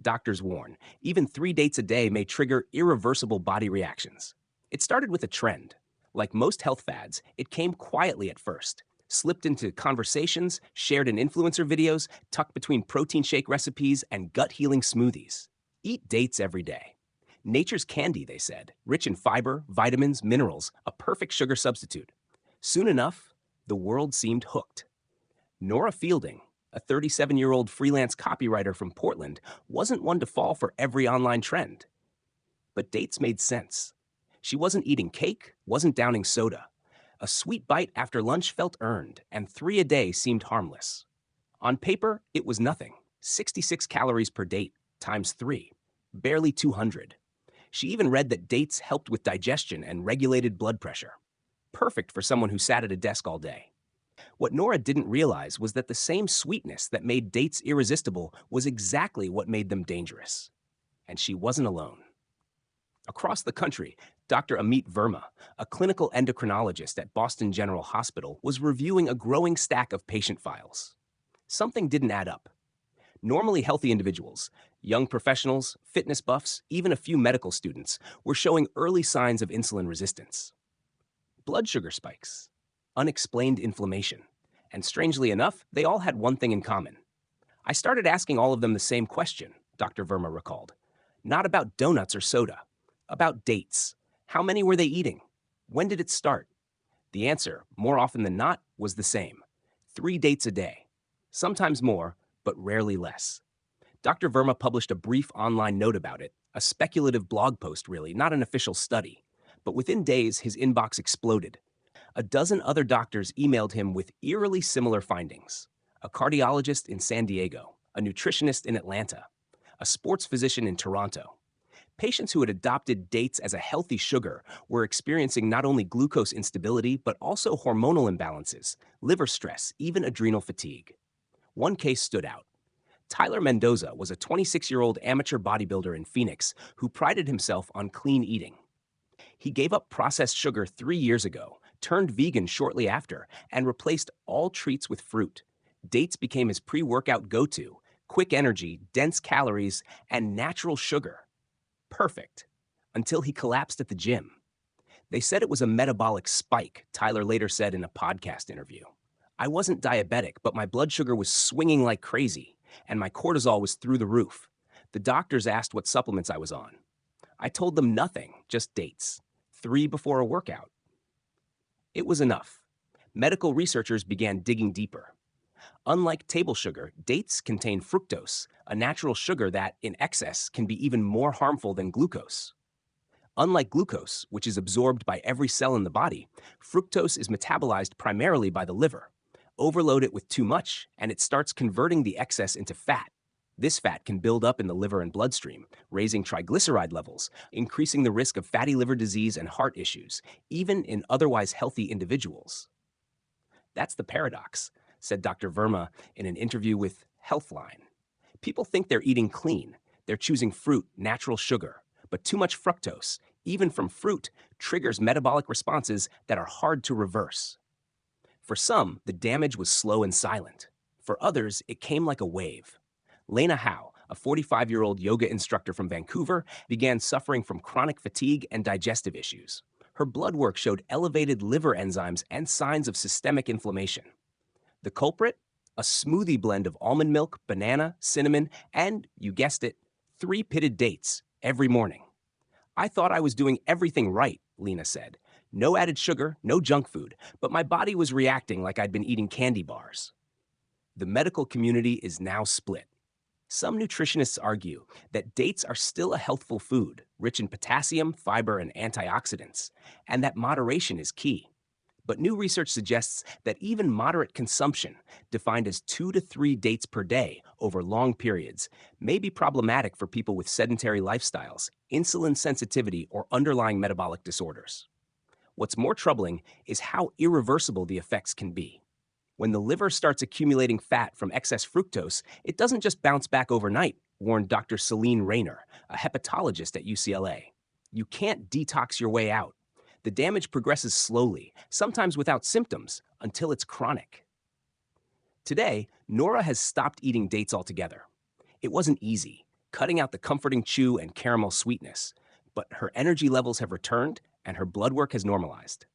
Doctors warn, even 3 dates a day may trigger irreversible body reactions. It started with a trend. Like most health fads, it came quietly at first, slipped into conversations, shared in influencer videos, tucked between protein shake recipes and gut healing smoothies. Eat dates every day. Nature's candy, they said, rich in fiber, vitamins, minerals, a perfect sugar substitute. Soon enough, the world seemed hooked. Nora Fielding, a 37-year-old freelance copywriter from Portland, wasn't one to fall for every online trend. But dates made sense. She wasn't eating cake, wasn't downing soda. A sweet bite after lunch felt earned, and 3 a day seemed harmless. On paper, it was nothing. 66 calories per date, times 3. Barely 200. She even read that dates helped with digestion and regulated blood pressure. Perfect for someone who sat at a desk all day. What Nora didn't realize was that the same sweetness that made dates irresistible was exactly what made them dangerous. And she wasn't alone. Across the country, Dr. Amit Verma, a clinical endocrinologist at Boston General Hospital, was reviewing a growing stack of patient files. Something didn't add up. Normally healthy individuals, young professionals, fitness buffs, even a few medical students, were showing early signs of insulin resistance. Blood sugar spikes, unexplained inflammation, and strangely enough, they all had one thing in common. I started asking all of them the same question, Dr. Verma recalled. Not about donuts or soda, about dates. How many were they eating? When did it start? The answer, more often than not, was the same. 3 dates a day. Sometimes more, but rarely less. Dr. Verma published a brief online note about it, a speculative blog post really, not an official study. But within days, his inbox exploded. A dozen other doctors emailed him with eerily similar findings. A cardiologist in San Diego, a nutritionist in Atlanta, a sports physician in Toronto. Patients who had adopted dates as a healthy sugar were experiencing not only glucose instability, but also hormonal imbalances, liver stress, even adrenal fatigue. One case stood out. Tyler Mendoza was a 26-year-old amateur bodybuilder in Phoenix who prided himself on clean eating. He gave up processed sugar 3 years ago, turned vegan shortly after, and replaced all treats with fruit. Dates became his pre-workout go-to, quick energy, dense calories, and natural sugar. Perfect. Until he collapsed at the gym. They said it was a metabolic spike, Tyler later said in a podcast interview. I wasn't diabetic, but my blood sugar was swinging like crazy, and my cortisol was through the roof. The doctors asked what supplements I was on. I told them nothing, just dates. 3 before a workout. It was enough. Medical researchers began digging deeper. Unlike table sugar, dates contain fructose, a natural sugar that, in excess, can be even more harmful than glucose. Unlike glucose, which is absorbed by every cell in the body, fructose is metabolized primarily by the liver. Overload it with too much, and it starts converting the excess into fat. This fat can build up in the liver and bloodstream, raising triglyceride levels, increasing the risk of fatty liver disease and heart issues, even in otherwise healthy individuals. That's the paradox, said Dr. Verma in an interview with Healthline. People think they're eating clean. They're choosing fruit, natural sugar. But too much fructose, even from fruit, triggers metabolic responses that are hard to reverse. For some, the damage was slow and silent. For others, it came like a wave. Lena Howe, a 45-year-old yoga instructor from Vancouver, began suffering from chronic fatigue and digestive issues. Her blood work showed elevated liver enzymes and signs of systemic inflammation. The culprit? A smoothie blend of almond milk, banana, cinnamon, and, you guessed it, 3 pitted dates every morning. I thought I was doing everything right, Lena said. No added sugar, no junk food, but my body was reacting like I'd been eating candy bars. The medical community is now split. Some nutritionists argue that dates are still a healthful food, rich in potassium, fiber, and antioxidants, and that moderation is key. But new research suggests that even moderate consumption, defined as 2 to 3 dates per day over long periods, may be problematic for people with sedentary lifestyles, insulin sensitivity, or underlying metabolic disorders. What's more troubling is how irreversible the effects can be. When the liver starts accumulating fat from excess fructose, it doesn't just bounce back overnight, warned Dr. Celine Rayner, a hepatologist at UCLA. You can't detox your way out. The damage progresses slowly, sometimes without symptoms, until it's chronic. Today, Nora has stopped eating dates altogether. It wasn't easy. cutting out the comforting chew and caramel sweetness. But her energy levels have returned and her blood work has normalized.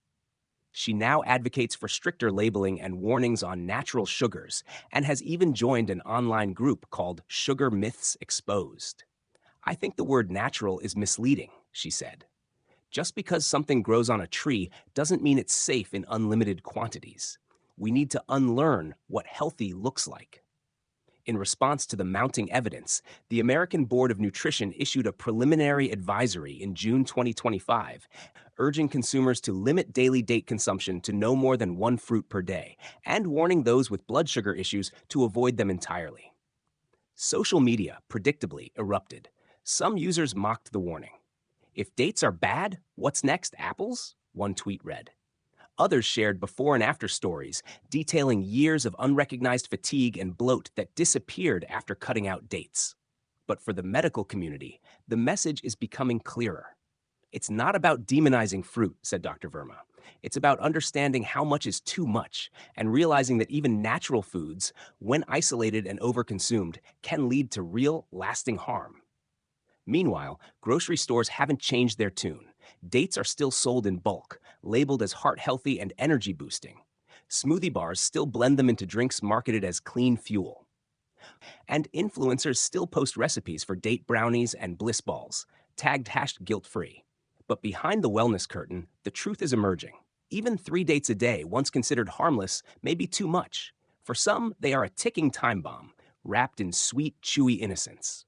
She now advocates for stricter labeling and warnings on natural sugars and has even joined an online group called Sugar Myths Exposed. I think the word natural is misleading, she said. Just because something grows on a tree doesn't mean it's safe in unlimited quantities. We need to unlearn what healthy looks like. In response to the mounting evidence, the American Board of Nutrition issued a preliminary advisory in June 2025, urging consumers to limit daily date consumption to no more than one fruit per day, and warning those with blood sugar issues to avoid them entirely. Social media predictably erupted. Some users mocked the warning. "If dates are bad, what's next, apples?" one tweet read. Others shared before and after stories detailing years of unrecognized fatigue and bloat that disappeared after cutting out dates. But for the medical community, the message is becoming clearer. It's not about demonizing fruit, said Dr. Verma. It's about understanding how much is too much and realizing that even natural foods, when isolated and overconsumed, can lead to real, lasting harm. Meanwhile, grocery stores haven't changed their tune. Dates are still sold in bulk, labeled as heart healthy and energy boosting. Smoothie bars still blend them into drinks marketed as clean fuel. And influencers still post recipes for date brownies and bliss balls, tagged guilt free. But behind the wellness curtain, the truth is emerging. Even 3 dates a day, once considered harmless, may be too much. For some, they are a ticking time bomb, wrapped in sweet, chewy innocence.